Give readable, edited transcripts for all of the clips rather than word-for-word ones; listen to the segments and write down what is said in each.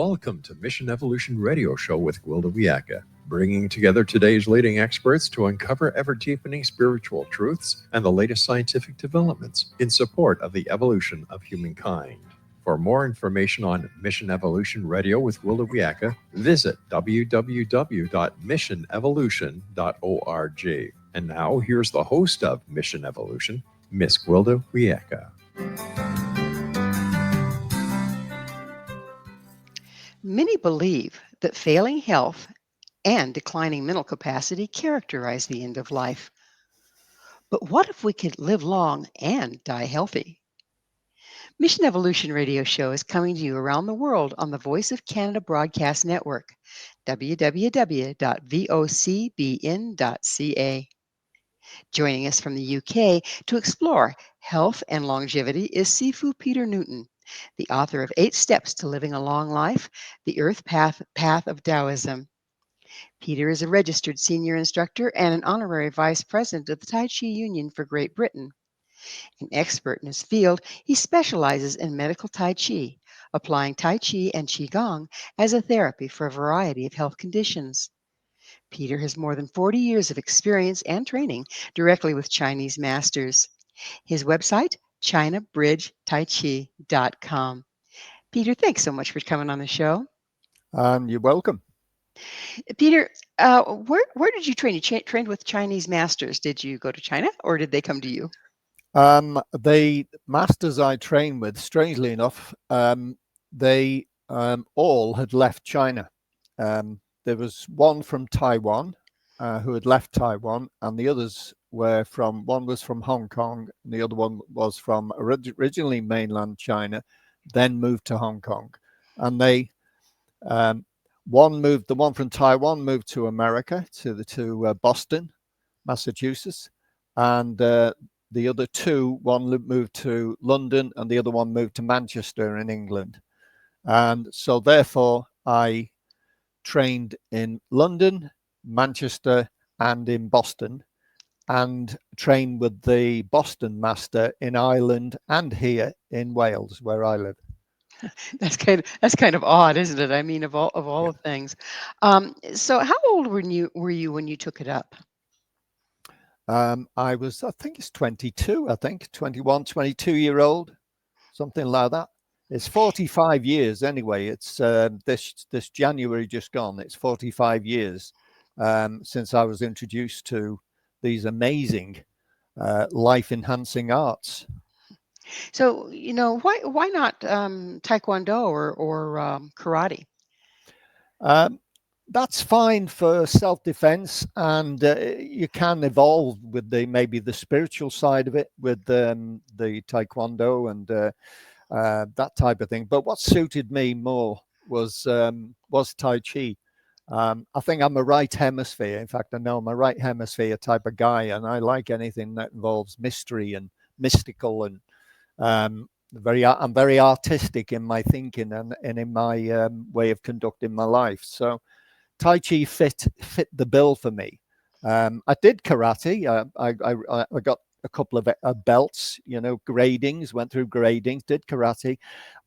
welcome to Mission Evolution Radio Show with Gwilda Wiyaka, bringing together today's leading experts to uncover ever-deepening spiritual truths and the latest scientific developments in support of the evolution of humankind. For more information on Mission Evolution Radio with Gwilda Wiyaka, visit www.missionevolution.org. And now, here's the host of Mission Evolution, Miss Gwilda Wiyaka. Many believe that failing health and declining mental capacity characterize the end of life. But what if we could live long and die healthy? Mission Evolution Radio Show is coming to you around the world on the Voice of Canada Broadcast Network, www.vocbn.ca. Joining us from the UK to explore health and longevity is Sifu Peter Newton, the author of 8 Steps to Living a Long Life, the Earth Path of Taoism. Peter is a registered senior instructor and an honorary vice president of the Tai Chi Union for Great Britain. An expert in his field, he specializes in medical Tai Chi, applying Tai Chi and qigong as a therapy for a variety of health conditions. Peter has more than 40 years of experience and training directly with Chinese masters. His website, ChinaBridgeTaiChi.com. Peter, thanks so much for coming on the show. You're welcome. Peter, where did you train? You trained with Chinese masters. Did you go to China or did they come to you? The masters I trained with, strangely enough, they all had left China. There was one from Taiwan who had left Taiwan, and the others were one was from Hong Kong, and the other one was from originally mainland China, then moved to Hong Kong. And the one from Taiwan moved to America, to Boston, Massachusetts, and the other two, one moved to London and the other one moved to Manchester in England. And so therefore I trained in London, Manchester, and in Boston, and trained with the Boston master in Ireland and here in Wales, where I live. That's kind of odd, isn't it? I mean, of all of things. So how old were you when you took it up? I think it's 22, 21, 22-year-old, something like that. It's 45 years anyway. It's this January just gone. It's 45 years since I was introduced to these amazing life-enhancing arts. So, why not Taekwondo or karate? That's fine for self-defense, and you can evolve with maybe the spiritual side of it with the Taekwondo and that type of thing. But what suited me more was Tai Chi. I think I'm a right hemisphere. In fact, I know I'm a right hemisphere type of guy, and I like anything that involves mystery and mystical, and I'm very artistic in my thinking and in my way of conducting my life. So Tai Chi fit the bill for me. I did karate. I got a couple of belts, gradings, went through gradings, did karate.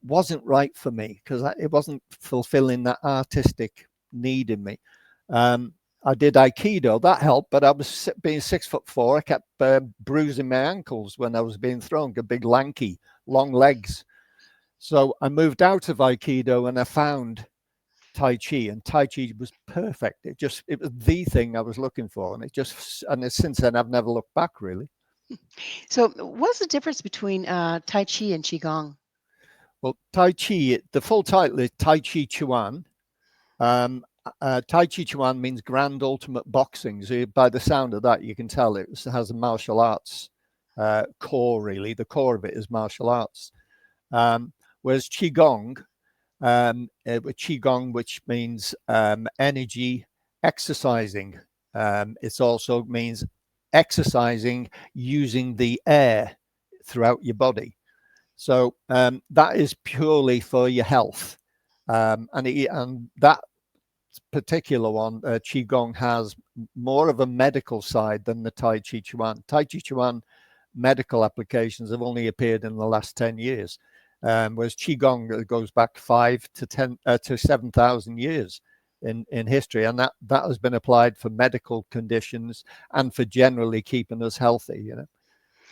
Wasn't right for me because it wasn't fulfilling that artistic need in me. I did Aikido, that helped, but I was being 6'4". I kept bruising my ankles when I was being thrown, big, lanky, long legs. So I moved out of Aikido and I found Tai Chi, and Tai Chi was perfect. It was the thing I was looking for, and since then I've never looked back, really. So what's the difference between Tai Chi and qigong? Well, Tai Chi, the full title is Tai Chi Chuan. Tai Chi Chuan means grand ultimate boxing. So by the sound of that, you can tell it has a martial arts core, really. The core of it is martial arts. Whereas Qigong, Qigong, which means energy exercising. It also means exercising using the air throughout your body. So that is purely for your health. And that particular one, Qigong, has more of a medical side than the Tai Chi Chuan. Tai Chi Chuan medical applications have only appeared in the last 10 years. whereas qigong goes back 7,000 years in history, and that has been applied for medical conditions and for generally keeping us healthy, you know.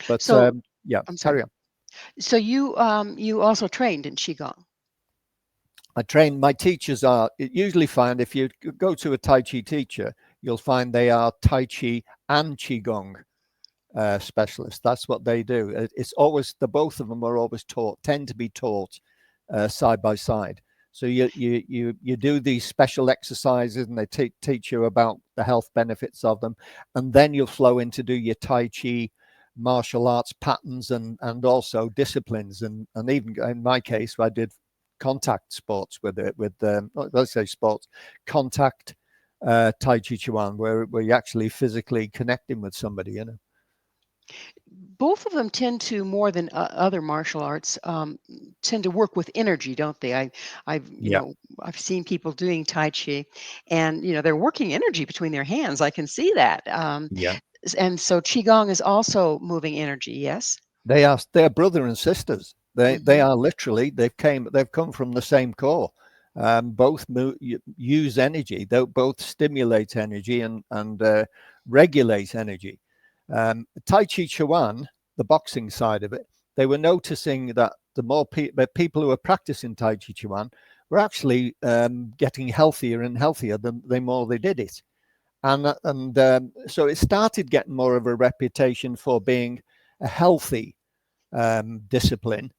But So yeah, I'm sorry. carry on. So you also trained in qigong. I train, my teachers are usually find, if you go to a Tai Chi teacher, you'll find they are Tai Chi and qigong specialists. That's what they do. It's always, the both of them are always tend to be taught side by side. So you do these special exercises, and they teach you about the health benefits of them, and then you'll flow in to do your Tai Chi martial arts patterns and also disciplines, and even in my case, I did contact sports with let's say sports contact Tai Chi Chuan, where you're actually physically connecting with somebody, you know. Both of them tend to, more than other martial arts, tend to work with energy, don't they? I've Yeah. I've seen people doing Tai Chi, and they're working energy between their hands. I can see that. Yeah. And so Qigong is also moving energy. Yes. They're brother and sisters. They Hmm. are literally, they've come from the same core. Both use energy. They both stimulate energy and regulate energy. Tai Chi Chuan, the boxing side of it, they were noticing that the more people who were practicing Tai Chi Chuan were actually getting healthier and healthier the more they did it. And so it started getting more of a reputation for being a healthy discipline.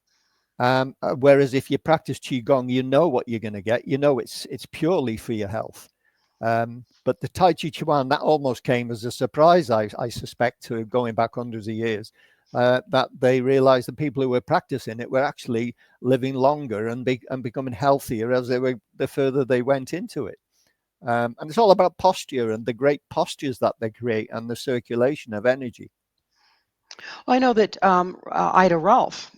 Whereas if you practice qigong, you know what you're going to get. You know it's purely for your health. But the Tai Chi Chuan, that almost came as a surprise, I suspect, to going back hundreds of years, that they realized the people who were practicing it were actually living longer and becoming healthier as the further they went into it. And it's all about posture and the great postures that they create and the circulation of energy. Well, I know that Ida Rolf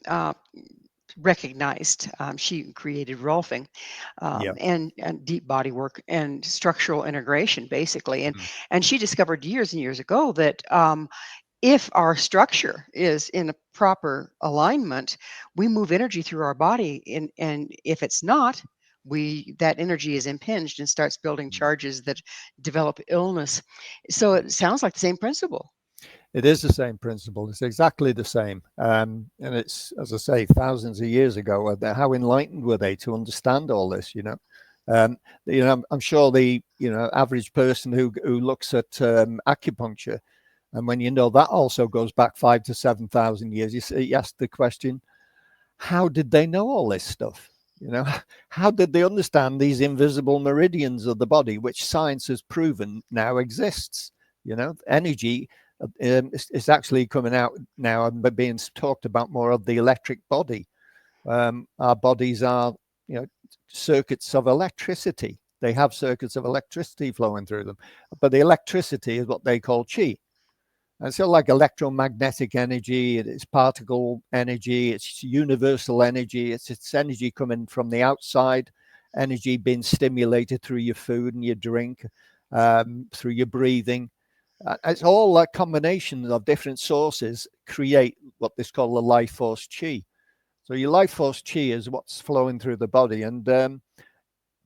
recognized. She created Rolfing, Yeah. and deep body work and structural integration, basically. And Mm. and she discovered years and years ago that if our structure is in a proper alignment, we move energy through our body, and if it's not, that energy is impinged and starts building charges that develop illness. So it sounds like the same principle. It is the same principle. It's exactly the same. And it's, as I say, thousands of years ago. How enlightened were they to understand all this? Um, I'm sure the average person who looks at acupuncture, and when that also goes back 5 to 7,000 years, you ask the question, how did they know all this stuff? How did they understand these invisible meridians of the body, which science has proven now exists? Energy is actually coming out now and being talked about more of the electric body. Our bodies are, circuits of electricity. They have circuits of electricity flowing through them, but the electricity is what they call chi. And so, like electromagnetic energy, it's particle energy, it's universal energy, it's energy coming from the outside, energy being stimulated through your food and your drink, through your breathing. It's all a combination of different sources create what is called the life force chi. So your life force chi is what's flowing through the body, and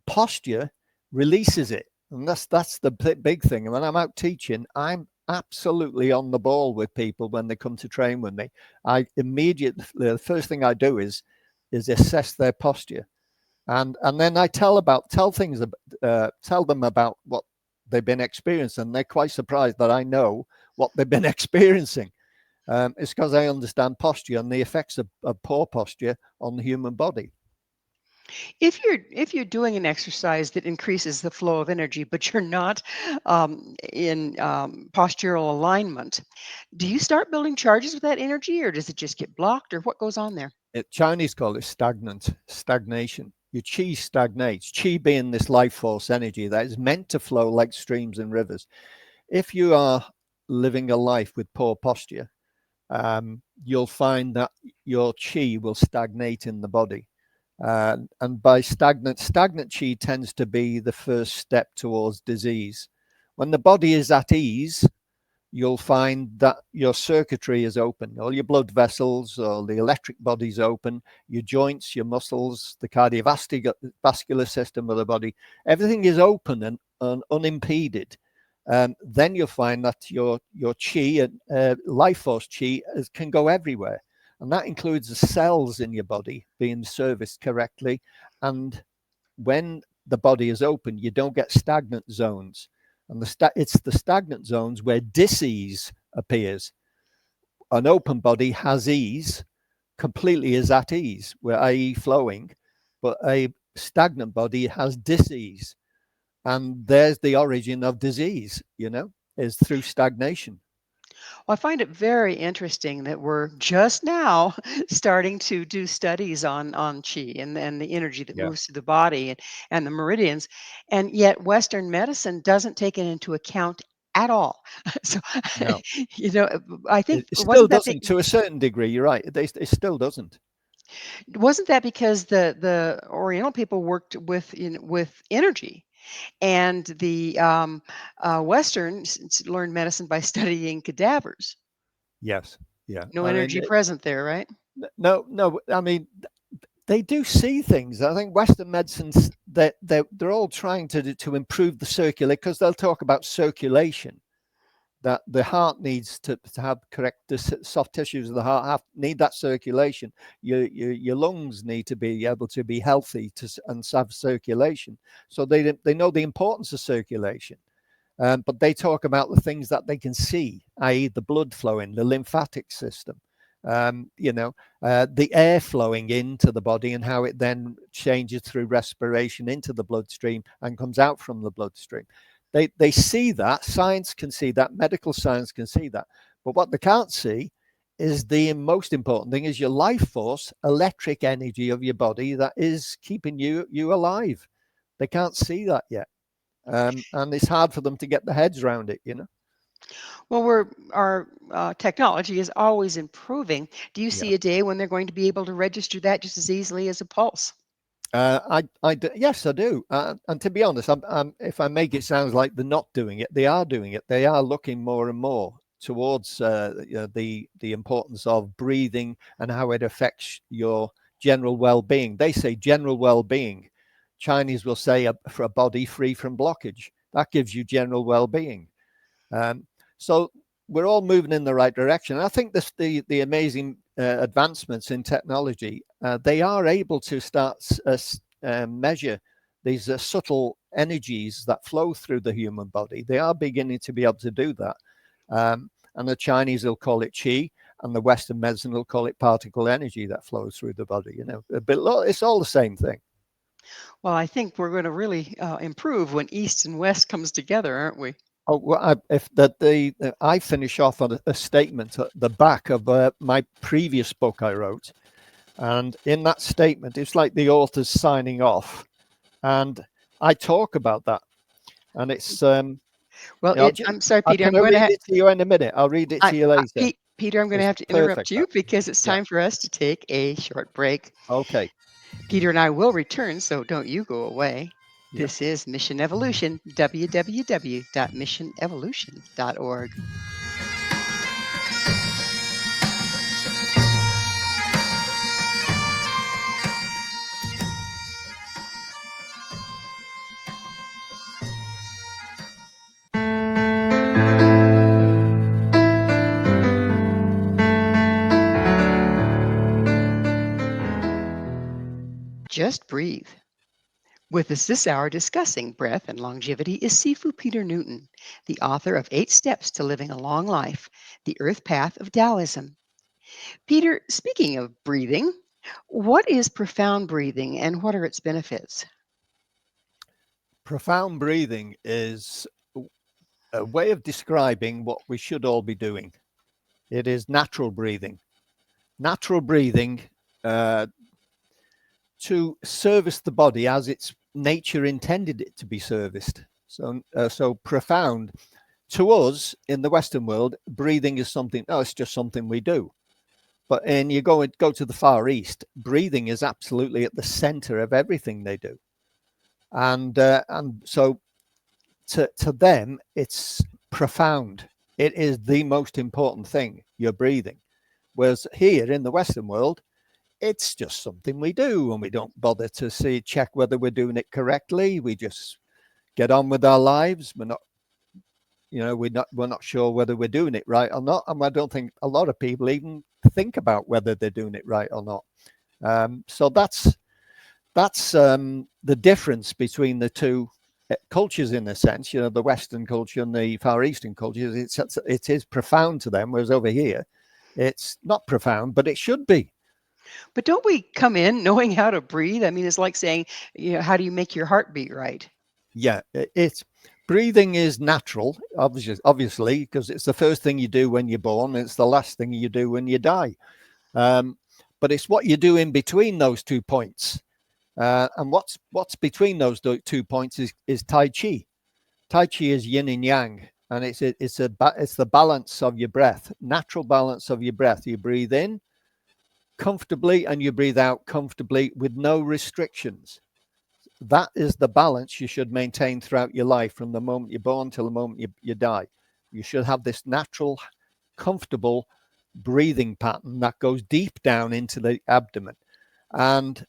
posture releases it. And that's the big thing. And when I'm out teaching, I'm absolutely on the ball with people when they come to train with me. I immediately, the first thing I do is assess their posture, and then I tell them about what they've been experiencing. And they're quite surprised that I know what they've been experiencing. It's because I understand posture and the effects of poor posture on the human body. If you're doing an exercise that increases the flow of energy, but you're not in postural alignment, do you start building charges with that energy, or does it just get blocked, or what goes on there? Chinese call it stagnation. Your chi stagnates. Chi being this life force energy that is meant to flow like streams and rivers. If you are living a life with poor posture, you'll find that your chi will stagnate in the body. And by stagnant chi tends to be the first step towards disease. When the body is at ease, you'll find that your circuitry is open. All your blood vessels, all the electric body's open, your joints, your muscles, the cardiovascular system of the body, everything is open and unimpeded. Then you'll find that your chi, life force chi, can go everywhere. And that includes the cells in your body being serviced correctly. And when the body is open, you don't get stagnant zones. And it's the stagnant zones where dis-ease appears. An open body has ease, completely is at ease, where i.e. flowing, but a stagnant body has dis-ease. And there's the origin of disease, is through stagnation. Well, I find it very interesting that we're just now starting to do studies on chi and the energy that Yeah. moves through the body and the meridians, and yet Western medicine doesn't take it into account at all. So, No, you know, I think it still wasn't that doesn't to a certain degree. You're right. It still doesn't. because the Oriental people worked with energy, and the Westerns learned medicine by studying cadavers. Yes. Yeah. No I mean, energy present there, right? no. I mean, they do see things. I think Western medicines they're all trying to improve the circulation, because they'll talk about circulation, that the heart needs to have correct, the soft tissues of the heart need that circulation. Your lungs need to be able to be healthy and have circulation. So they know the importance of circulation. But they talk about the things that they can see, i.e. the blood flowing, the lymphatic system, the air flowing into the body and how it then changes through respiration into the bloodstream and comes out from the bloodstream. They see that. Science can see that. Medical science can see that. But what they can't see is the most important thing is your life force, electric energy of your body that is keeping you alive. They can't see that yet. And it's hard for them to get their heads around it. Well, our technology is always improving. Do you Yeah. see a day when they're going to be able to register that just as easily as a pulse? Yes, I do. And to be honest, if I make it sound like they're not doing it, they are doing it. They are looking more and more towards the importance of breathing and how it affects your general well-being. They say general well-being. Chinese will say for a body free from blockage. That gives you general well-being. So we're all moving in the right direction. I think the amazing advancements in technology, they are able to start measure these subtle energies that flow through the human body. They are beginning to be able to do that. And the Chinese will call it qi, and the Western medicine will call it particle energy that flows through the body. But it's all the same thing. Well, I think we're going to really improve when East and West comes together, aren't we? Oh, well, I finish off on a statement at the back of my previous book I wrote, and in that statement, it's like the author's signing off, and I talk about that, and it's Well, I'm sorry, Peter. Can I'm I going to read it to you in a minute? I'll read it to you later. Peter, I'm going to It's have to interrupt perfect. you because it's Yeah. time for us to take a short break. Okay. Peter and I will return, so don't you go away. Yeah. This is Mission Evolution, www.missionevolution.org. Just breathe. With us this hour discussing breath and longevity is Sifu Peter Newton, the author of 8 Steps to Living a Long Life, the Earth Path of Taoism. Peter, speaking of breathing, what is profound breathing and what are its benefits? Profound breathing is a way of describing what we should all be doing. It is natural breathing. Natural breathing to service the body as its nature intended it to be serviced. So profound. To us in the Western world, breathing is something. Oh, it's just something we do. But you go to the Far East, breathing is absolutely at the center of everything they do, and so to them it's profound. It is the most important thing, your breathing. Whereas here in the Western world, it's just something we do, and we don't bother to check whether we're doing it correctly. We just get on with our lives. We're not, we're not sure whether we're doing it right or not. And I don't think a lot of people even think about whether they're doing it right or not. So that's the difference between the two cultures, in a sense. The Western culture and the Far Eastern culture. It is profound to them, whereas over here, it's not profound, but it should be. But don't we come in knowing how to breathe? I mean, it's like saying, how do you make your heart beat right? Yeah, it's breathing is natural, obviously, because it's the first thing you do when you're born. And it's the last thing you do when you die. But it's what you do in between those 2 points. And what's between those 2 points is Tai Chi. Tai Chi is yin and yang, and it's the balance of your breath, natural balance of your breath. You breathe in comfortably and you breathe out comfortably with no restrictions. That is the balance you should maintain throughout your life, from the moment you're born till the moment you die. You should have this natural, comfortable breathing pattern that goes deep down into the abdomen. And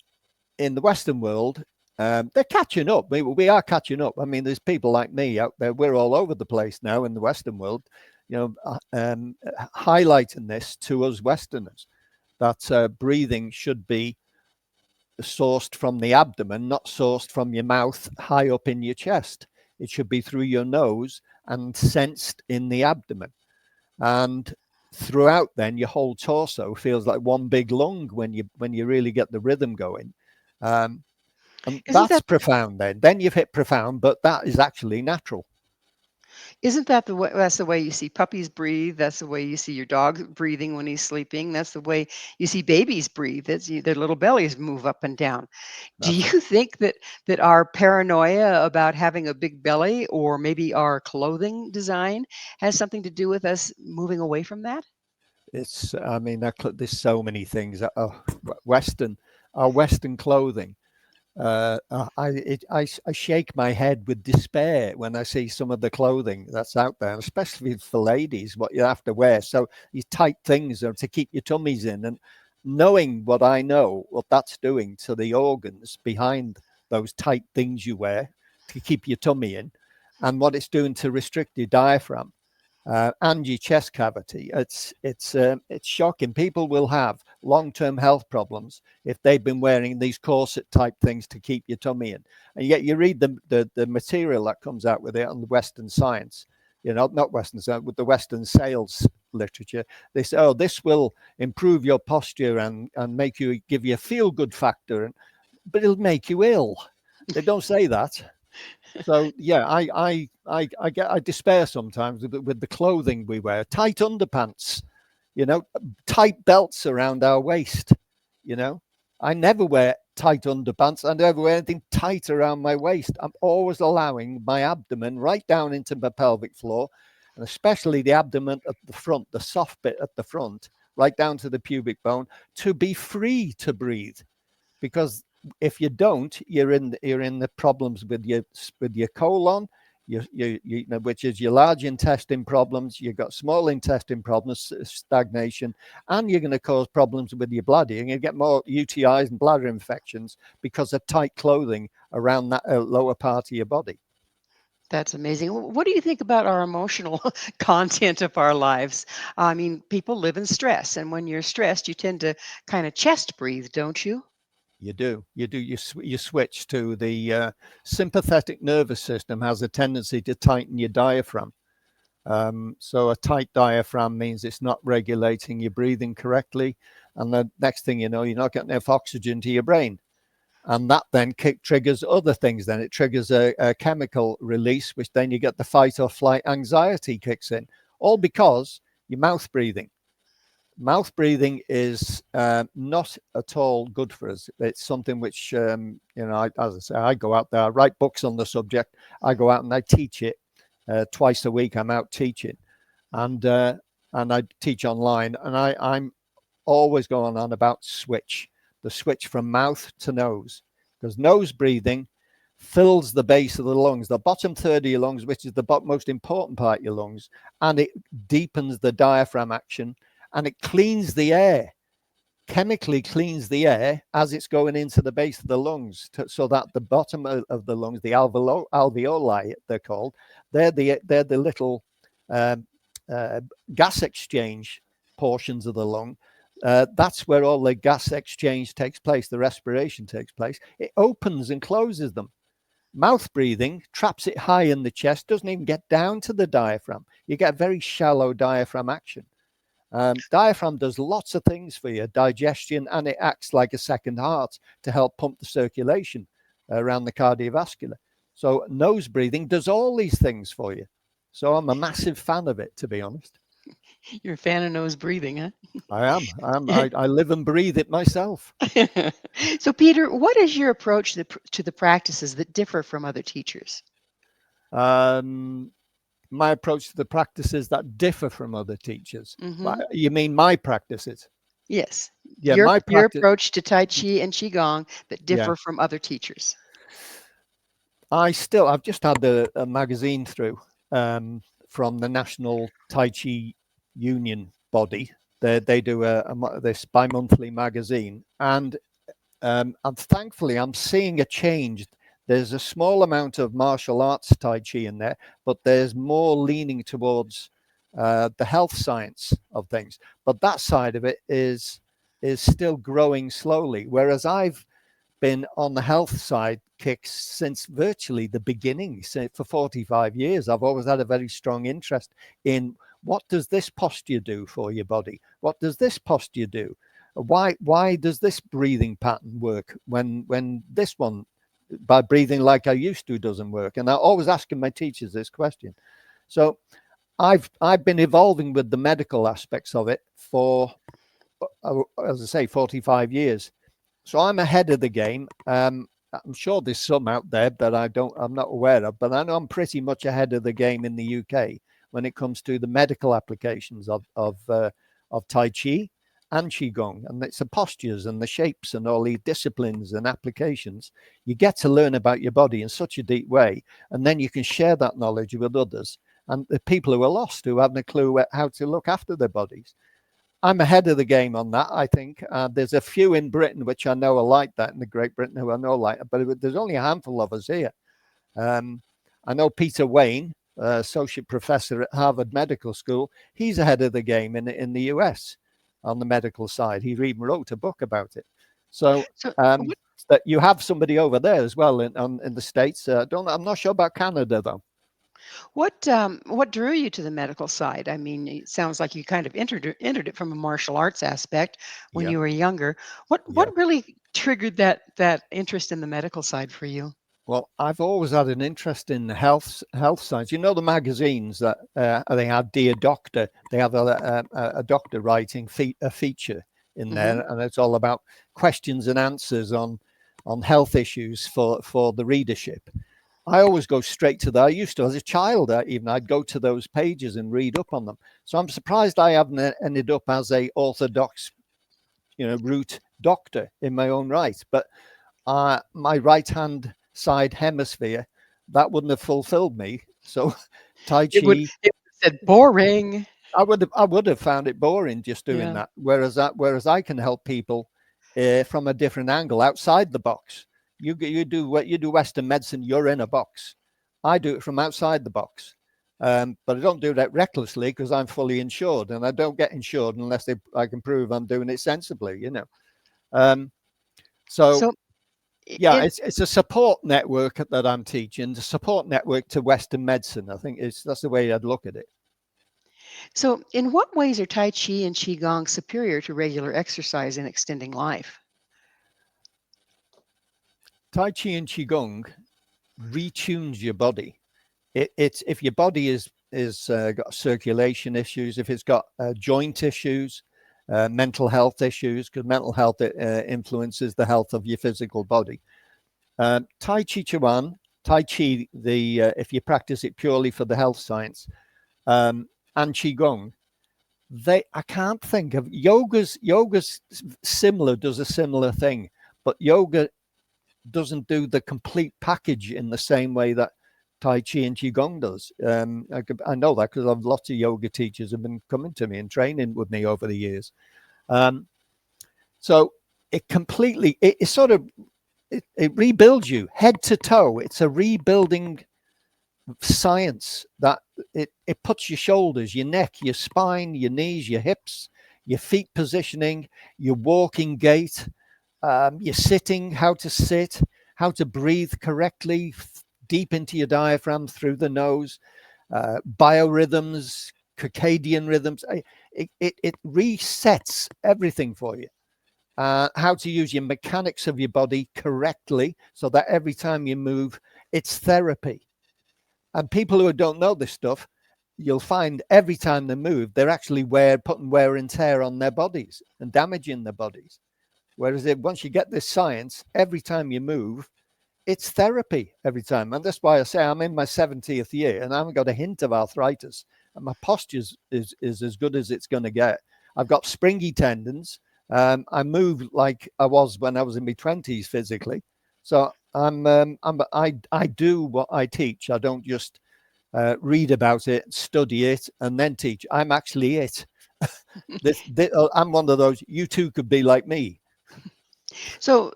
in the Western world, they're catching up. We are catching up. I mean, there's people like me out there. We're all over the place now in the Western world, highlighting this to us Westerners, that breathing should be sourced from the abdomen, not sourced from your mouth high up in your chest. It should be through your nose and sensed in the abdomen. And throughout, then your whole torso feels like one big lung when you really get the rhythm going. And that's profound. Then you've hit profound, but that is actually natural. Isn't that that's the way you see puppies breathe? That's the way you see your dog breathing when he's sleeping. That's the way you see babies breathe. Their little bellies move up and down. Do you think that our paranoia about having a big belly, or maybe our clothing design, has something to do with us moving away from that? There's so many things. Our Western clothing. I shake my head with despair when I see some of the clothing that's out there, especially for ladies, what you have to wear. So these tight things are to keep your tummies in, and knowing what I know, what that's doing to the organs behind those tight things you wear to keep your tummy in, and what it's doing to restrict your diaphragm and your chest cavity. It's shocking. People will have long-term health problems if they've been wearing these corset type things to keep your tummy in. And yet you read the material that comes out with it on the Western science, not Western science, with the Western sales literature. They say, oh, this will improve your posture and give you a feel-good factor, but it'll make you ill. They don't say that. So yeah, I despair sometimes with the clothing we wear. Tight underpants, tight belts around our waist. I never wear tight underpants. I never wear anything tight around my waist. I'm always allowing my abdomen right down into my pelvic floor, and especially the abdomen at the front, the soft bit at the front, right down to the pubic bone, to be free to breathe. Because if you don't, you're in the problems with your colon, which is your large intestine problems. You've got small intestine problems, stagnation, and you're going to cause problems with your bladder. You're going to get more UTIs and bladder infections because of tight clothing around that lower part of your body. That's amazing. What do you think about our emotional content of our lives? I mean, people live in stress, and when you're stressed, you tend to kind of chest breathe, don't you? You do. You switch to the sympathetic nervous system has a tendency to tighten your diaphragm. So a tight diaphragm means it's not regulating your breathing correctly. And the next thing you know, you're not getting enough oxygen to your brain. And that then triggers other things. Then it triggers a chemical release, which then you get the fight or flight anxiety kicks in, all because you're mouth breathing. Mouth breathing is not at all good for us. It's something which, as I say, I go out there, I write books on the subject. I go out and I teach it twice a week. I'm out teaching, and I teach online. And I'm always going on about the switch from mouth to nose, because nose breathing fills the base of the lungs, the bottom third of your lungs, which is the most important part of your lungs, and it deepens the diaphragm action, and it cleans the air, chemically cleans the air as it's going into the base of the lungs, so that the bottom of the lungs, the alveoli, they're called, they're the little gas exchange portions of the lung. That's where all the gas exchange takes place, the respiration takes place. It opens and closes them. Mouth breathing traps it high in the chest, doesn't even get down to the diaphragm. You get very shallow diaphragm action. Diaphragm does lots of things for your digestion, and it acts like a second heart to help pump the circulation around the cardiovascular. So nose breathing does all these things for you. So I'm a massive fan of it, to be honest. You're a fan of nose breathing, huh? I am. I live and breathe it myself. So, Peter, what is your approach to the practices that differ from other teachers? My approach to the practices that differ from other teachers. Mm-hmm. You mean my practices? Yes. Yeah, your my approach to Tai Chi and Qigong that differ from other teachers. I've just had a magazine through from the National Tai Chi Union body. They do this bi-monthly magazine, and thankfully I'm seeing a change. There's a small amount of martial arts Tai Chi in there, but there's more leaning towards the health science of things. But that side of it is still growing slowly, whereas I've been on the health side kicks since virtually the beginning. So for 45 years, I've always had a very strong interest in what does this posture do for your body? What does this posture do? Why does this breathing pattern work when this one, by breathing like I used to, doesn't work? And I'm always asking my teachers this question. So I've been evolving with the medical aspects of it for, as I say, 45 years. So I'm ahead of the game. I'm sure there's some out there that I'm not aware of, but I know I'm pretty much ahead of the game in the UK when it comes to the medical applications of Tai Chi and Qigong, and it's the postures and the shapes and all these disciplines and applications. You get to learn about your body in such a deep way, and then you can share that knowledge with others and the people who are lost, who haven't a clue how to look after their bodies. I'm ahead of the game on that, I think. There's a few in Britain which I know are like that, in the Great Britain who I know like that, but there's only a handful of us here. I know Peter Wayne, associate professor at Harvard Medical School, he's ahead of the game in the US on the medical side. He even wrote a book about it. So that you have somebody over there as well in the States. I'm not sure about Canada though. What drew you to the medical side? I mean, it sounds like you kind of entered it from a martial arts aspect when you were younger. What really triggered that interest in the medical side for you? Well, I've always had an interest in health science. You know, the magazines that they have Dear Doctor. They have a doctor writing a feature in there, and it's all about questions and answers on health issues for the readership. I always go straight to that. I used to, as a child, I'd go to those pages and read up on them. So I'm surprised I haven't ended up as a orthodox, root doctor in my own right. But my right-hand side hemisphere, that wouldn't have fulfilled me. So Tai Chi, it would have said boring. I would have found it boring just doing that. Whereas I can help people from a different angle, outside the box. You do Western medicine, you're in a box. I do it from outside the box. But I don't do that recklessly because I'm fully insured, and I don't get insured unless I can prove I'm doing it sensibly, It's a support network that I'm teaching, the support network to Western medicine. I think that's the way I'd look at it. So in what ways are Tai Chi and Qigong superior to regular exercise in extending life? Tai Chi and Qigong retunes your body. It's if your body is got circulation issues, if it's got joint issues, mental health issues, because mental health influences the health of your physical body. Tai Chi Chuan, Tai Chi, if you practice it purely for the health science, and Qigong, I can't think of yoga's similar, does a similar thing, but yoga doesn't do the complete package in the same way that Tai Chi and Qigong does. I know that because I've lots of yoga teachers have been coming to me and training with me over the years. So it completely, it rebuilds you head to toe. It's a rebuilding science that it puts your shoulders, your neck, your spine, your knees, your hips, your feet positioning, your walking gait, your sitting, how to sit, how to breathe correctly, deep into your diaphragm through the nose, biorhythms, circadian rhythms. It resets everything for you. How to use your mechanics of your body correctly so that every time you move, it's therapy. And people who don't know this stuff, you'll find every time they move, they're actually putting wear and tear on their bodies and damaging their bodies. Whereas once you get this science, every time you move, it's therapy every time. And that's why I say I'm in my 70th year and I haven't got a hint of arthritis. And my posture is as good as it's going to get. I've got springy tendons. I move like I was when I was in my 20s physically. So I do what I teach. I don't just read about it, study it, and then teach. I'm actually it. I'm one of those. You too could be like me. So,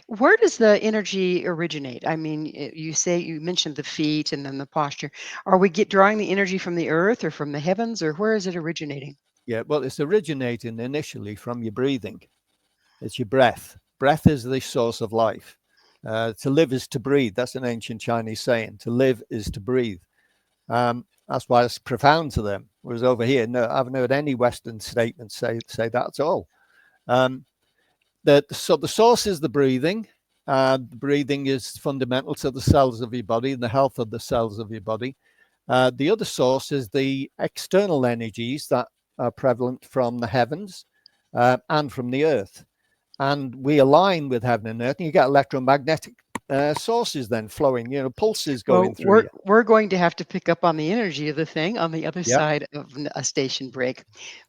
where does the energy originate? I mean, you mentioned the feet and then the posture. Are we drawing the energy from the earth or from the heavens, or where is it originating? Yeah, well, it's originating initially from your breathing. It's your breath. Breath is the source of life. To live is to breathe. That's an ancient Chinese saying. To live is to breathe. That's why it's profound to them. Whereas over here, no, I haven't heard any Western statements say that at all. So the source is the breathing. The breathing is fundamental to the cells of your body and the health of the cells of your body. The other source is the external energies that are prevalent from the heavens and from the earth. And we align with heaven and earth, and you get electromagnetic sources then flowing, pulses going through you. We're going to have to pick up on the energy of the thing on the other Yep. side of a station break.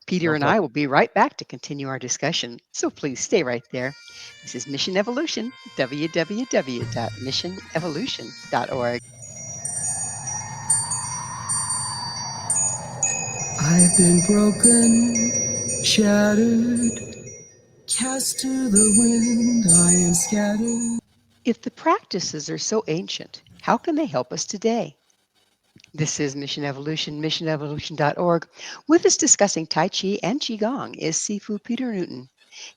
Peter No and problem. I will be right back to continue our discussion. So please stay right there. This is Mission Evolution, www.missionevolution.org. I've been broken, shattered, cast to the wind, I am scattered. If the practices are so ancient, how can they help us today? This is Mission Evolution, missionevolution.org. With us discussing Tai Chi and Qigong is Sifu Peter Newton.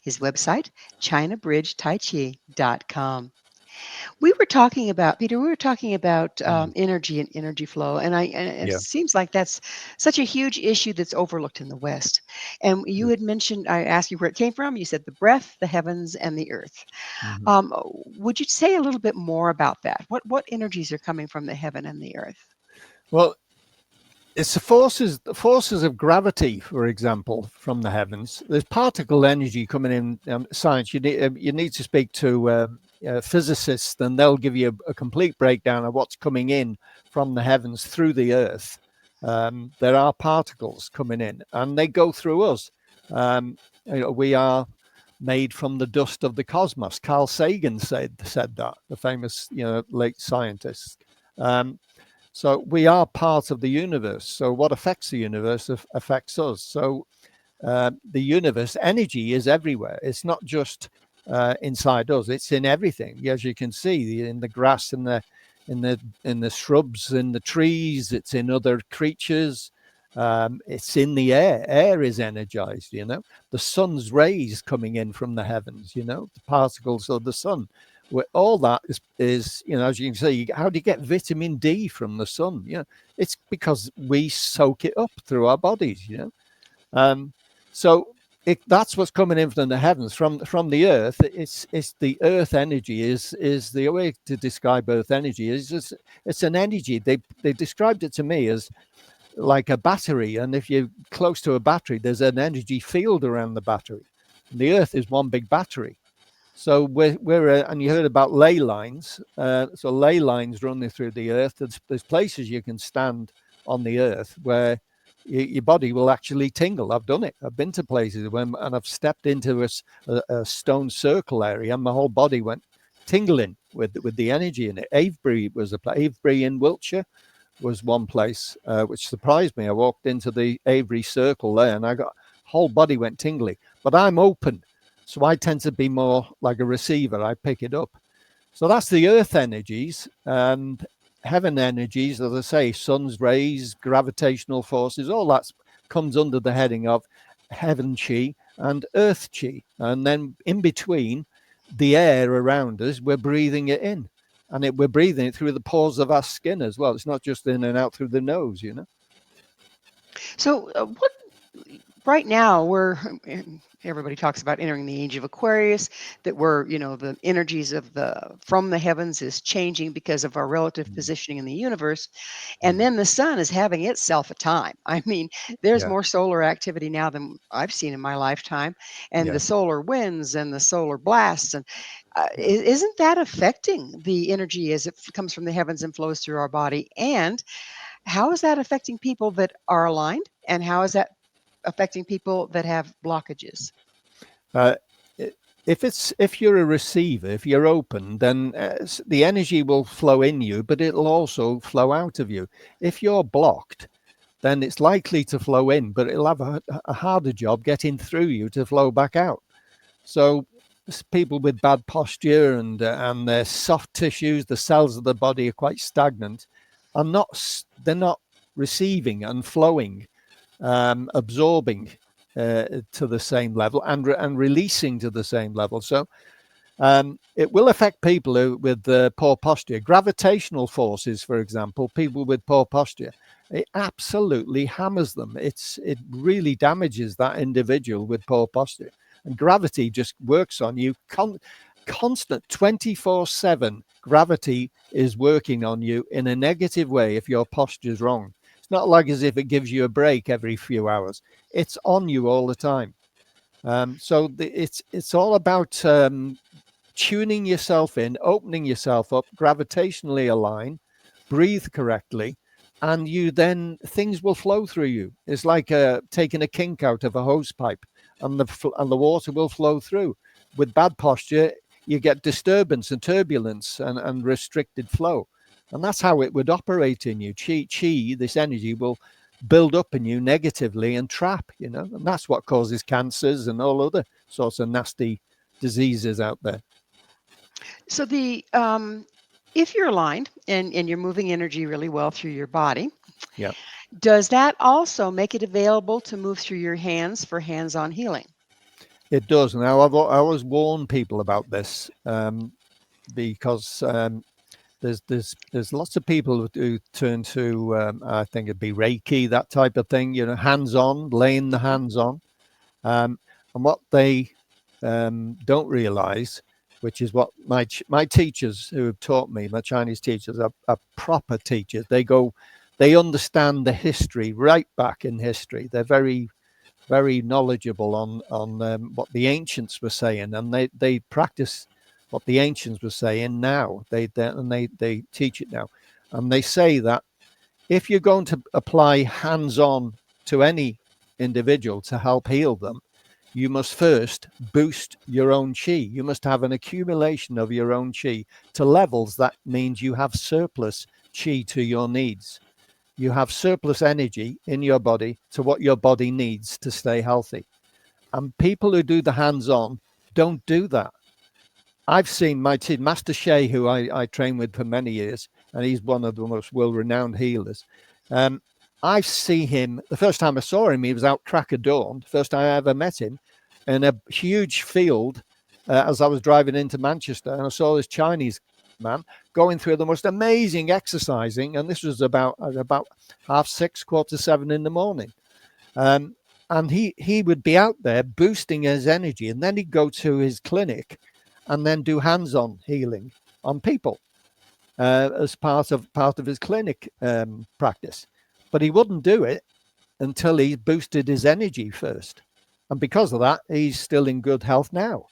His website, ChinaBridgeTaiChi.com. We were talking about, Peter, energy and energy flow. And it Yeah. seems like that's such a huge issue that's overlooked in the West. And you had mentioned, I asked you where it came from. You said the breath, the heavens, and the earth. Mhm. Would you say a little bit more about that? What energies are coming from the heaven and the earth? Well, it's the forces of gravity, for example, from the heavens. There's particle energy coming in. Science. You need to speak to physicists, and they'll give you a complete breakdown of what's coming in from the heavens through the earth. There are particles coming in, and they go through us. We are made from the dust of the cosmos. Carl Sagan said that, the famous late scientist. So we are part of the universe. So what affects the universe affects us. So the universe energy is everywhere. It's not just inside us. It's in everything, as you can see, in the grass, in the shrubs, in the trees. It's in other creatures. It's in the air. Air is energized. The sun's rays coming in from the heavens. The particles of the sun. All that is as you can see, how do you get vitamin D from the sun? It's because we soak it up through our bodies. So that's what's coming in from the heavens, from the earth. It's the earth energy is the way to describe earth energy. It's an energy. They described it to me as like a battery, and if you're close to a battery, there's an energy field around the battery. And the earth is one big battery. So we're and you heard about ley lines. So ley lines running through the earth. There's places you can stand on the earth where your body will actually tingle. I've done it. I've been to places and I've stepped into a stone circle area, and my whole body went tingling with the energy in it. Avebury was Avebury in Wiltshire was one place which surprised me. I walked into the Avebury Circle there, and I got whole body went tingly. But I'm open, so I tend to be more like a receiver. I pick it up. So that's the earth energies and heaven energies, as I say, sun's rays, gravitational forces, all that comes under the heading of heaven chi and earth chi. And then in between, the air around us, we're breathing it in. And we're breathing it through the pores of our skin as well. It's not just in and out through the nose, you know. So, what right now everybody talks about entering the age of Aquarius, that we're, the energies of from the heavens is changing because of our relative positioning in the universe. And then the sun is having itself a time. I mean, there's more solar activity now than I've seen in my lifetime, and the solar winds and the solar blasts. And isn't that affecting the energy as it comes from the heavens and flows through our body? And how is that affecting people that are aligned? And how is that affecting people that have blockages? If you're a receiver, if you're open, then the energy will flow in you, but it'll also flow out of you. If you're blocked, then it's likely to flow in, but it'll have a harder job getting through you to flow back out. So people with bad posture and their soft tissues, the cells of the body are quite stagnant, they're not receiving and flowing, absorbing to the same level and releasing to the same level. So it will affect people with poor posture. Gravitational forces, for example, people with poor posture, it absolutely hammers them. It really damages that individual with poor posture. And gravity just works on you constant 24/7. Gravity is working on you in a negative way if your posture's wrong. It's not like as if it gives you a break every few hours. It's on you all the time. So it's all about tuning yourself in, opening yourself up, gravitationally align, breathe correctly, and things will flow through you. It's like taking a kink out of a hose pipe, and the water will flow through. With bad posture, you get disturbance and turbulence and restricted flow. And that's how it would operate in you. Chi, this energy, will build up in you negatively and trap, and that's what causes cancers and all other sorts of nasty diseases out there. So if you're aligned and you're moving energy really well through your body, does that also make it available to move through your hands for hands-on healing? It does. Now, I always warn people about this because there's lots of people who turn to I think it'd be Reiki, that type of thing, hands-on, laying the hands on, and what they don't realize, which is what my teachers who have taught me, my Chinese teachers, are proper teachers. They understand the history right back in history. They're very, very knowledgeable on what the ancients were saying, and they practice what the ancients were saying now. They teach it now, and they say that if you're going to apply hands-on to any individual to help heal them, you must first boost your own chi. You must have an accumulation of your own chi to levels that means you have surplus chi to your needs. You have surplus energy in your body to what your body needs to stay healthy. And people who do the hands-on don't do that. I've seen my Master Shea, who I trained with for many years, and he's one of the most world-renowned healers. I see him, the first time I saw him, he was out crack of dawn, the first time I ever met him, in a huge field as I was driving into Manchester, and I saw this Chinese man going through the most amazing exercising, and this was about 6:30, 7:15 in the morning. And he would be out there boosting his energy, and then he'd go to his clinic and then do hands-on healing on people as part of his clinic practice. But he wouldn't do it until he boosted his energy first. And because of that, he's still in good health now,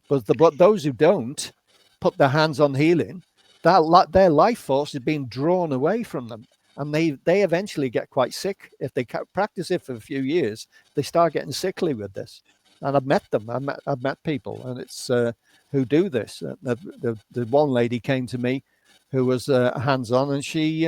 But those who don't put their hands on healing, their life force is being drawn away from them. And they eventually get quite sick. If they practice it for a few years, they start getting sickly with this. and I've met them. I've met people, and it's who do this. The one lady came to me who was hands-on, and she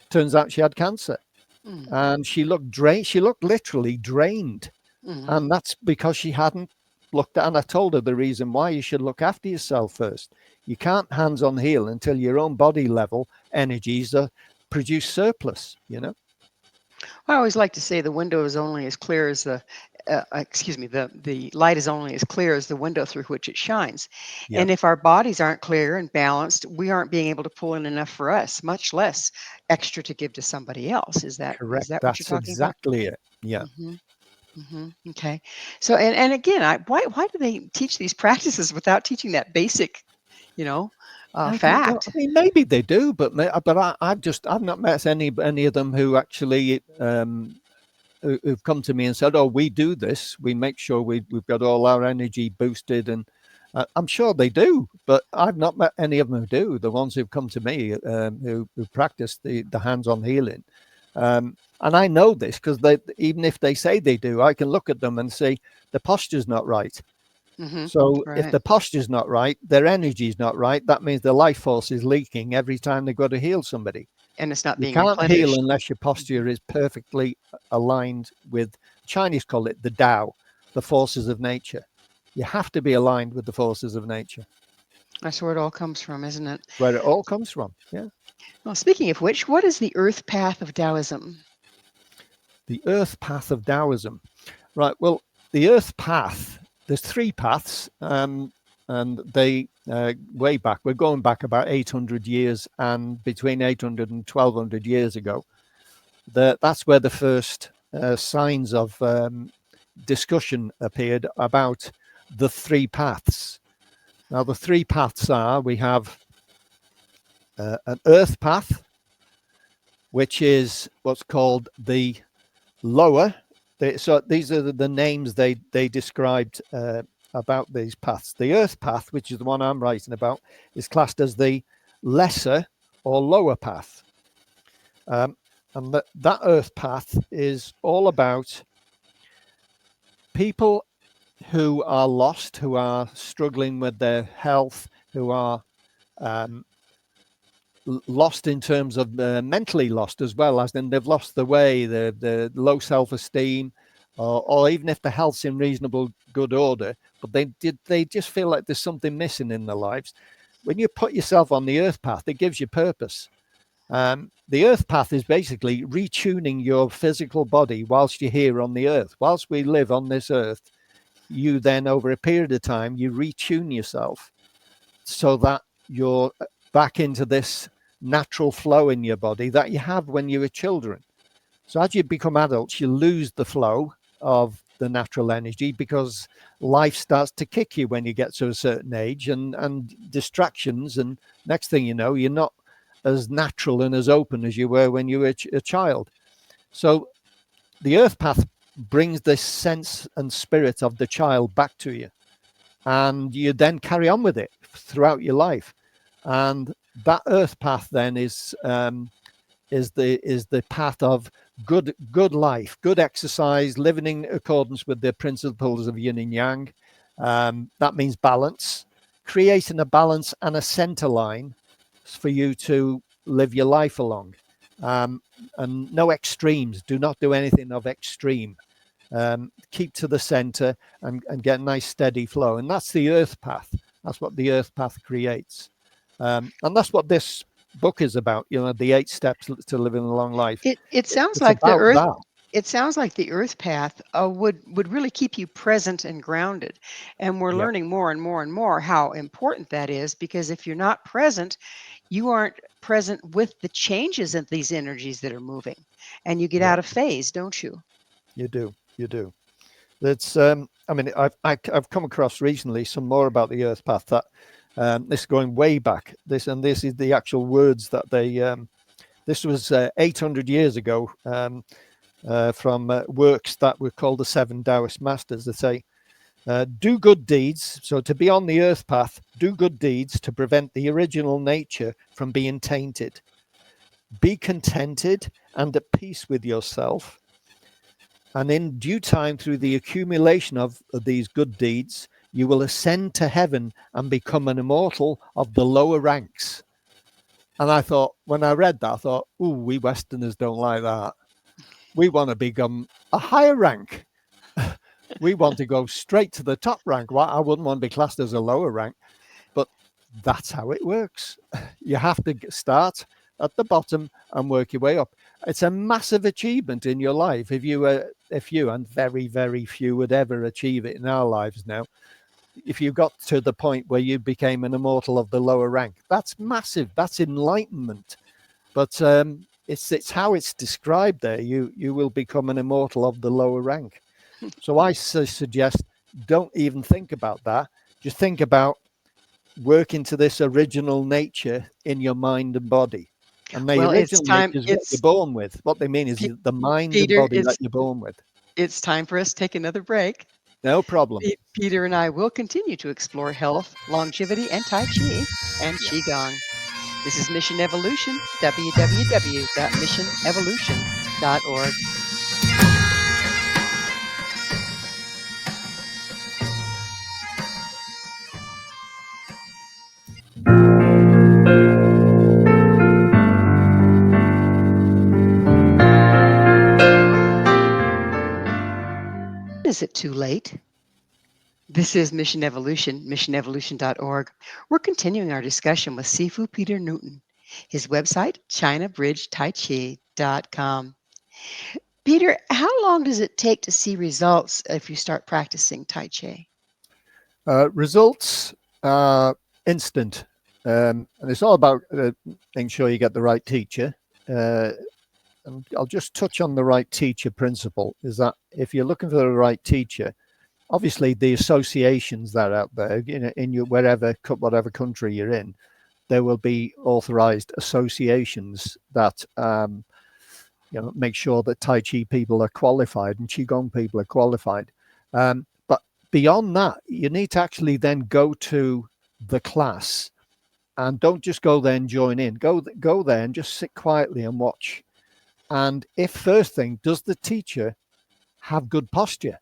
turns out she had cancer, and she looked drained. She looked literally drained, and that's because she hadn't looked at. And I told her the reason why: you should look after yourself first. You can't hands-on heal until your own body level energies produce surplus. You know. I always like to say the window is only as clear as the light is only as clear as the window through which it shines. Yeah. And if our bodies aren't clear and balanced, we aren't being able to pull in enough for us, much less extra to give to somebody else. Is that Correct. what you're That's talking about? exactly it. Yeah. Okay. So and again, why do they teach these practices without teaching that basic, I don't know. fact? I mean, maybe they do, but I've not met any of them who actually who've come to me and said, "Oh, we do this. We make sure we've got all our energy boosted," and I'm sure they do, but I've not met any of them who do. The ones who've come to me who practice the hands-on healing, and I know this because even if they say they do, I can look at them and say the posture's not right. So if Right. the posture's not right, their energy's not right. That means the life force is leaking every time they go to heal somebody. And it's not You being can't heal replenished. unless your posture is perfectly aligned with, Chinese call it the Tao, the forces of nature. You have to be aligned with the forces of nature. That's where it all comes from, isn't it? Where it all comes from. Yeah. Well, speaking of which, what is the earth path of Taoism? The earth path of Taoism. Right. Well, the earth path, there's 3 paths, and they way back, we're going back about 800 years, and between 800 and 1200 years ago, that's where the first signs of discussion appeared about the 3 paths. Now, the 3 paths are, we have an earth path, which is what's called the lower. So these are the names they described about these paths. The earth path, which is the one I'm writing about, is classed as the lesser or lower path. And that earth path is all about people who are lost, who are struggling with their health, who are lost in terms of mentally lost as well, as in they've lost the way, the low self-esteem, or even if the health's in reasonable good order, but they just feel like there's something missing in their lives. When you put yourself on the earth path, it gives you purpose. The earth path is basically retuning your physical body whilst you're here on the earth. Whilst we live on this earth, you then, over a period of time, you retune yourself so that you're back into this natural flow in your body that you have when you were children. So as you become adults, you lose the flow of the natural energy because life starts to kick you when you get to a certain age, and distractions, and next thing you know, you're not as natural and as open as you were when you were a child. So the earth path brings this sense and spirit of the child back to you, and you then carry on with it throughout your life. And that earth path then is the path of good life, good exercise, living in accordance with the principles of yin and yang. That means balance, creating a balance and a center line for you to live your life along. And no extremes. Do not do anything of extreme. Keep to the center and get a nice steady flow. And that's the earth path. That's what the earth path creates. And that's what this book is about, the 8 steps to living a long life. It sounds It's like the about earth. that. It sounds like the earth path would really keep you present and grounded. And we're Yeah. learning more and more and more how important that is, because if you're not present, you aren't present with the changes in these energies that are moving, and you get Yeah. out of phase, don't you? You do. That's I mean, I've come across recently some more about the earth path that this is going way back. This is the actual words that they this was 800 years ago, from works that were called the 7 Taoist Masters. They say, do good deeds. So to be on the earth path, do good deeds to prevent the original nature from being tainted. Be contented and at peace with yourself. And in due time, through the accumulation of these good deeds, you will ascend to heaven and become an immortal of the lower ranks. And I thought, when I read that, I thought, ooh, we Westerners don't like that. We want to become a higher rank. We want to go straight to the top rank. Well, I wouldn't want to be classed as a lower rank, but that's how it works. You have to start at the bottom and work your way up. It's a massive achievement in your life. If you and very, very few would ever achieve it in our lives now, if you got to the point where you became an immortal of the lower rank, that's massive. That's enlightenment. But it's how it's described there. You will become an immortal of the lower rank. So I suggest don't even think about that. Just think about working to this original nature in your mind and body. And the original nature is what you're born with. What they mean is the mind Peter, and body that you're born with. It's time for us to take another break. No problem. Peter and I will continue to explore health, longevity, and Tai Chi and qigong. This is Mission Evolution, www.missionevolution.org. Is it too late? This is Mission Evolution, missionevolution.org. We're continuing our discussion with Sifu Peter Newton. His website, ChinaBridgeTaiChi.com. Peter, how long does it take to see results if you start practicing Tai Chi? Results are instant. And it's all about making sure you get the right teacher. And I'll just touch on the right teacher principle, is that if you're looking for the right teacher, obviously the associations that are out there, in your whatever country you're in, there will be authorized associations that make sure that Tai Chi people are qualified and Qigong people are qualified. But beyond that, you need to actually then go to the class, and don't just go there and join in. Go there and just sit quietly and watch. And if first thing, does the teacher have good posture?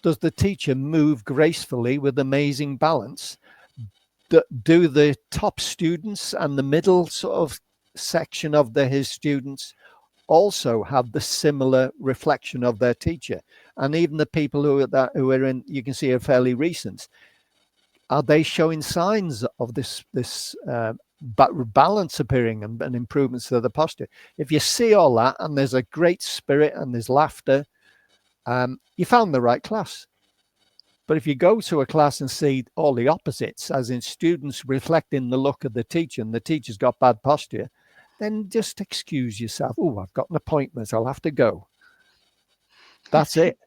Does the teacher move gracefully with amazing balance? Do the top students and the middle sort of section of his students also have the similar reflection of their teacher? And even the people who are in, you can see, are fairly recent. Are they showing signs of this balance appearing and improvements to the posture? If you see all that and there's a great spirit and there's laughter, you found the right class. But if you go to a class and see all the opposites, as in students reflecting the look of the teacher and the teacher's got bad posture, then just excuse yourself. Oh, I've got an appointment, I'll have to go. That's it.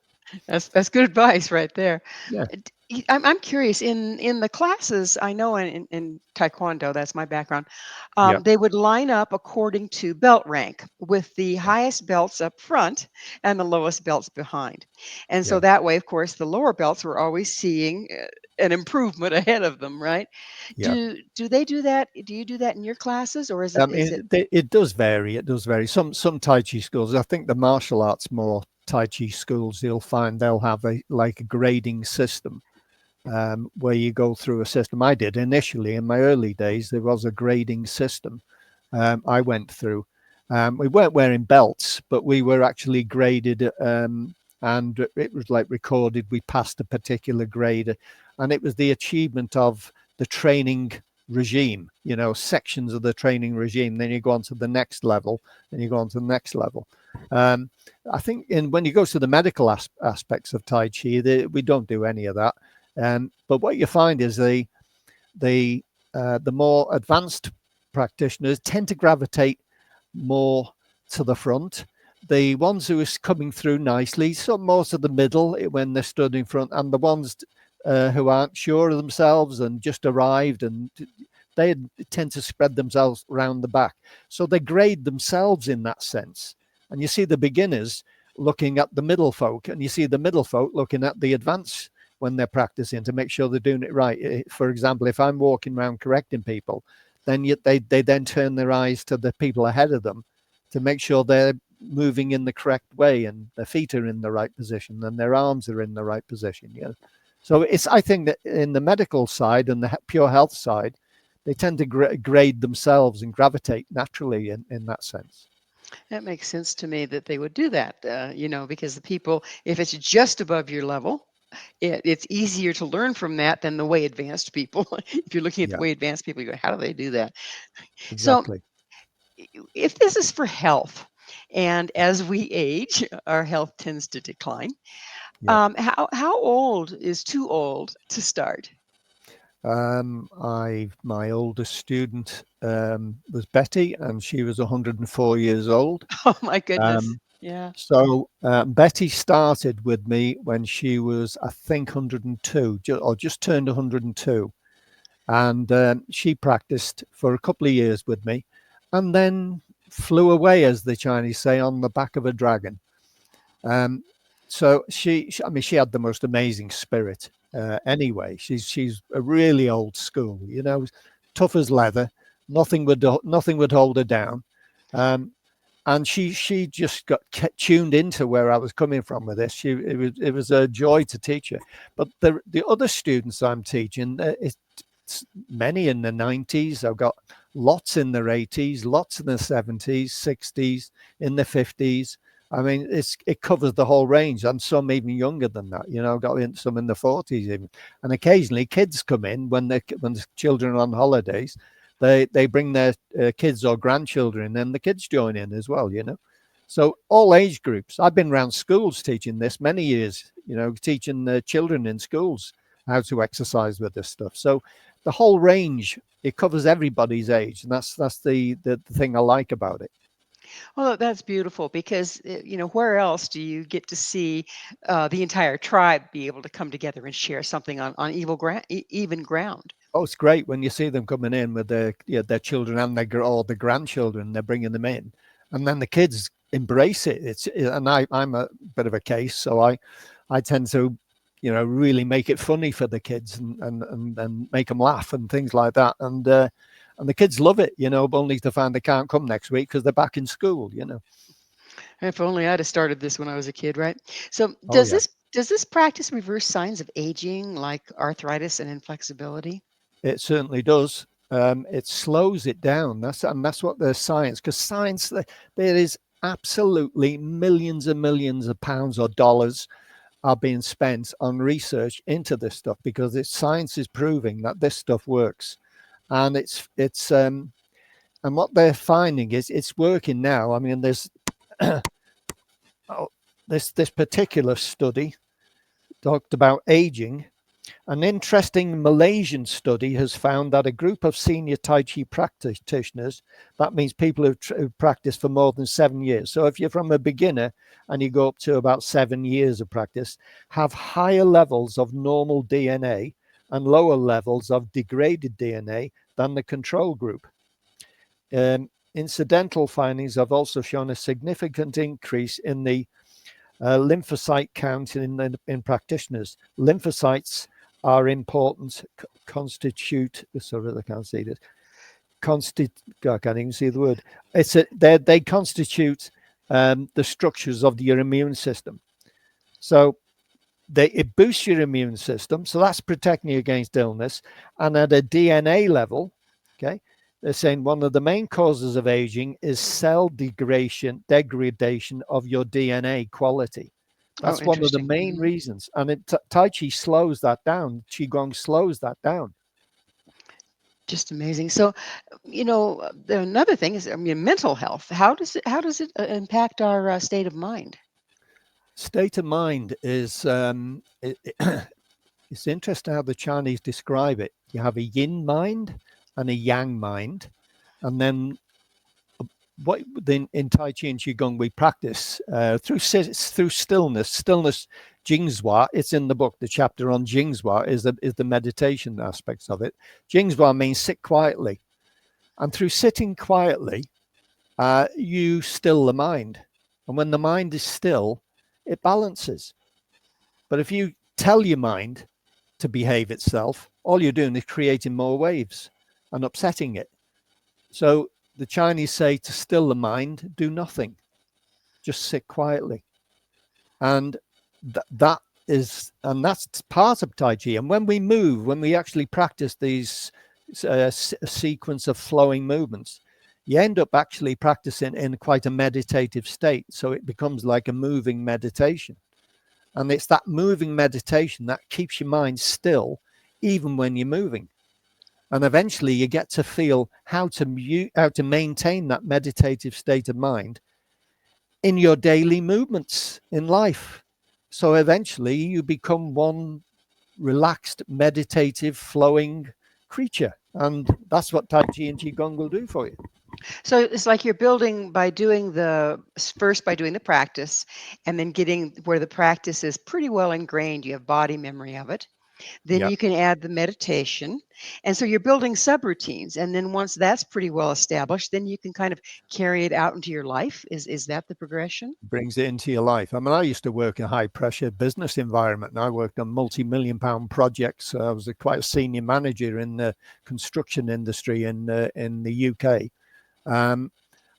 That's good advice right there. Yeah. I'm curious, in the classes, I know in Taekwondo, that's my background, they would line up according to belt rank, with the highest belts up front and the lowest belts behind. And so that way, of course, the lower belts were always seeing an improvement ahead of them, right? Yeah. Do they do that? Do you do that in your classes, or is it? It does vary. It does vary. Some Tai Chi schools, I think the martial arts more Tai Chi schools, you'll find they'll have a grading system. Where you go through a system. I did initially in my early days. There was a grading system I went through. We weren't wearing belts, but we were actually graded, and it was like recorded. We passed a particular grade, and it was the achievement of the training regime. Sections of the training regime. Then you go on to the next level, and you go on to the next level. I think when you go to the medical aspects of Tai Chi, we don't do any of that. But what you find is the more advanced practitioners tend to gravitate more to the front. The ones who are coming through nicely, so more to the middle when they're stood in front, and the ones who aren't sure of themselves and just arrived, and they tend to spread themselves around the back. So they grade themselves in that sense. And you see the beginners looking at the middle folk, and you see the middle folk looking at the advanced when they're practicing to make sure they're doing it right. For example, if I'm walking around correcting people, then they then turn their eyes to the people ahead of them to make sure they're moving in the correct way, and their feet are in the right position, and their arms are in the right position. You know, so it's, I think that in the medical side and the pure health side, they tend to grade themselves and gravitate naturally in that sense. That makes sense to me that they would do that, because the people, if it's just above your level, it's easier to learn from that than the way advanced people. If you're looking at the Yeah, way advanced people, you go, how do they do that? So, exactly. if this is for health, and as we age, our health tends to decline, Yeah. how old is too old to start? My oldest student was Betty, and she was 104 years old. Oh my goodness. Um, Yeah. so Betty started with me when she was, I think, 102, or just turned 102, and she practiced for a couple of years with me, and then flew away, as the Chinese say, on the back of a dragon. So I mean, she had the most amazing spirit. Anyway, she's a really old school, you know, tough as leather. Nothing would hold her down. Um, and she just got tuned into where I was coming from with this. It was a joy to teach her. But the other students I'm teaching, it's many in the 90s. I've got lots in their 80s, lots in the 70s, 60s, in the 50s. I mean, it covers the whole range, and some even younger than that. You know, got some in the 40s even, and occasionally kids come in when the children are on holidays. They bring their kids or grandchildren, and the kids join in as well. You know, so all age groups. I've been around schools teaching this many years. You know, teaching the children in schools how to exercise with this stuff. So the whole range, it covers everybody's age, and that's the thing I like about it. Well, that's beautiful because, where else do you get to see the entire tribe be able to come together and share something on even ground? Oh, it's great when you see them coming in with their children and all the grandchildren. They're bringing them in, and then the kids embrace it. And I'm a bit of a case, so I tend to, really make it funny for the kids and make them laugh and things like that. And the kids love it, only to find they can't come next week because they're back in school. If only I'd have started this when I was a kid, right? So, Oh does yeah. this practice reverse signs of aging, like arthritis and inflexibility? It certainly does. It slows it down. That's what the science, because science, there is absolutely millions and millions of pounds or dollars are being spent on research into this stuff, because science is proving that this stuff works, and and what they're finding is it's working now. I mean, there's this particular study talked about aging. An interesting Malaysian study has found that a group of senior Tai Chi practitioners, that means people who've practiced for more than 7 years. So if you're from a beginner and you go up to about 7 years of practice, have higher levels of normal DNA and lower levels of degraded DNA than the control group. Incidental findings have also shown a significant increase in the lymphocyte count in practitioners. Lymphocytes are important, constitute, sorry, I can't see this. I can't even see the word. They constitute the structures of your immune system. So it boosts your immune system. So that's protecting you against illness. And at a DNA level, okay, they're saying one of the main causes of aging is cell degradation of your DNA quality. Oh, That's one of the interesting. main reasons. And Tai Chi slows that down. Qigong slows that down. Just amazing. So, another thing is, I mean, mental health. How does it impact our state of mind? State of mind is, it's interesting how the Chinese describe it. You have a yin mind and a yang mind. And then what in Tai Chi and Qigong we practice through stillness, Jingzhua. It's in the book. The chapter on Jingzhua is the meditation aspects of it. Jingzhua means sit quietly, and through sitting quietly, you still the mind, and when the mind is still, it balances. But if you tell your mind to behave itself, all you're doing is creating more waves and upsetting it. So the Chinese say to still the mind, do nothing. just sit quietly. And that's part of Tai Chi. And when we move, when we actually practice these sequence of flowing movements, you end up actually practicing in quite a meditative state. So it becomes like a moving meditation. And it's that moving meditation that keeps your mind still, even when you're moving. And eventually you get to feel how to maintain that meditative state of mind in your daily movements in life. So eventually you become one relaxed, meditative, flowing creature. And that's what Tai Chi and Qigong will do for you. So it's like you're building by doing the practice, and then getting where the practice is pretty well ingrained. You have body memory of it. Then Yep. you can add the meditation. And so you're building subroutines. And then once that's pretty well established, then you can kind of carry it out into your life. Is that the progression? Brings it into your life. I mean, I used to work in a high pressure business environment, and I worked on multi-million-pound projects. I was quite a senior manager in the construction industry in the UK. And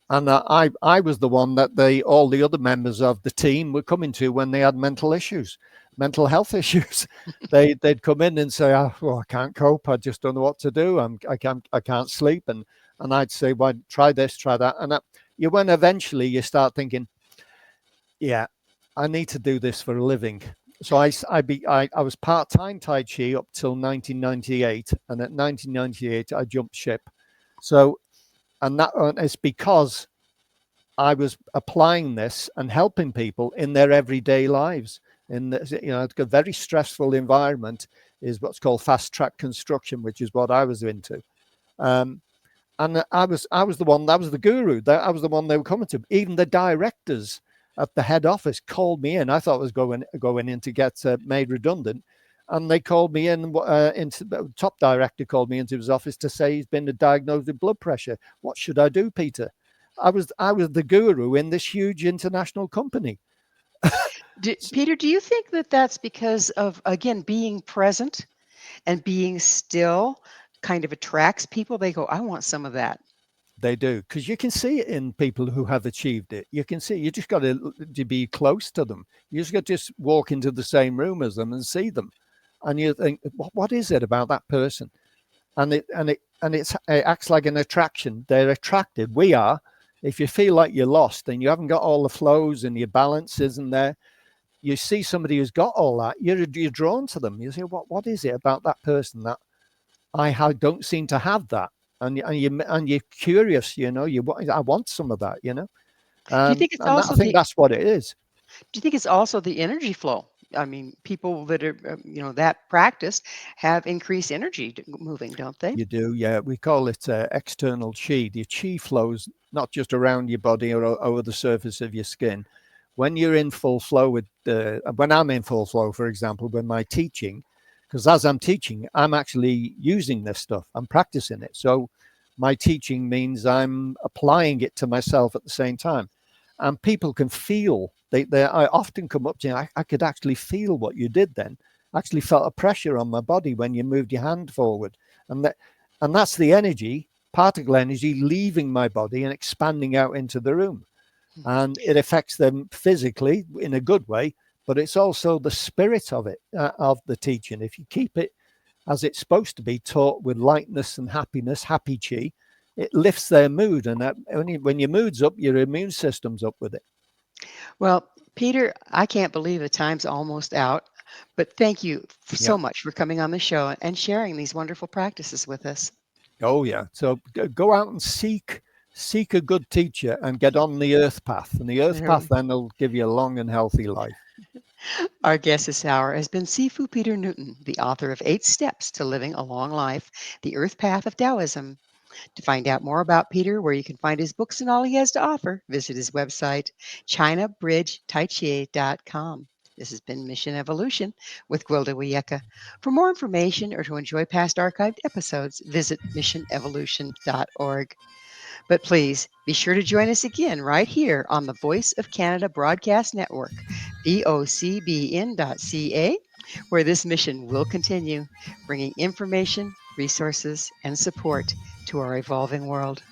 I was the one that all the other members of the team were coming to when they had mental health issues. They'd come in and say, "Oh, well, I can't cope. I just don't know what to do. I can't sleep." And I'd say, "Well, try this, try that." And when eventually you start thinking, "Yeah, I need to do this for a living." So I was part-time Tai Chi up till 1998, and at 1998 I jumped ship. So, and that is because I was applying this and helping people in their everyday lives. In a very stressful environment is what's called fast track construction, which is what I was into. And I was the one, that was the guru. I was the one they were coming to. Even the directors at the head office called me in. I thought I was going in to get made redundant. And they called me in, the top director called me into his office to say he's been diagnosed with blood pressure. What should I do, Peter? I was the guru in this huge international company. Peter, do you think that that's because of, again, being present and being still kind of attracts people? They go, I want some of that. They do, because you can see it in people who have achieved it. You can see, you just got to be close to them. You just got to just walk into the same room as them and see them. And you think, what is it about that person? And it acts like an attraction. They're attracted. We are. If you feel like you're lost and you haven't got all the flows and your balance isn't there, you see somebody who's got all that, you're drawn to them. You say, what is it about that person that I don't seem to have that? And you're curious, I want some of that, Do you think it's also I think that's what it is. Do you think it's also the energy flow? I mean, people that are, that practice have increased energy moving, don't they? You do, yeah. We call it external chi. The chi flows not just around your body or over the surface of your skin. When you're in full flow when I'm in full flow, for example, with my teaching, because as I'm teaching, I'm actually using this stuff. I'm practicing it. So my teaching means I'm applying it to myself at the same time. And people can feel, I often come up to you, I could actually feel what you did then. I actually felt a pressure on my body when you moved your hand forward. And that's the energy, particle energy, leaving my body and expanding out into the room. And it affects them physically in a good way, but it's also the spirit of it, of the teaching. If you keep it as it's supposed to be, taught with lightness and happiness, happy chi, it lifts their mood. And when your mood's up, your immune system's up with it. Well, Peter, I can't believe the time's almost out, but thank you so much for coming on the show and sharing these wonderful practices with us. Oh, yeah. So go out and seek a good teacher and get on the earth path. And the earth path then will give you a long and healthy life. Our guest this hour has been Sifu Peter Newton, the author of 8 Steps to Living a Long Life, The Earth Path of Taoism. To find out more about Peter, where you can find his books and all he has to offer, visit his website, ChinaBridgeTaiChi.com. This has been Mission Evolution with Gwilda Wiyaka. For more information or to enjoy past archived episodes, visit missionevolution.org. But please be sure to join us again right here on the Voice of Canada Broadcast Network, vocbn.ca, where this mission will continue, bringing information, resources, and support to our evolving world.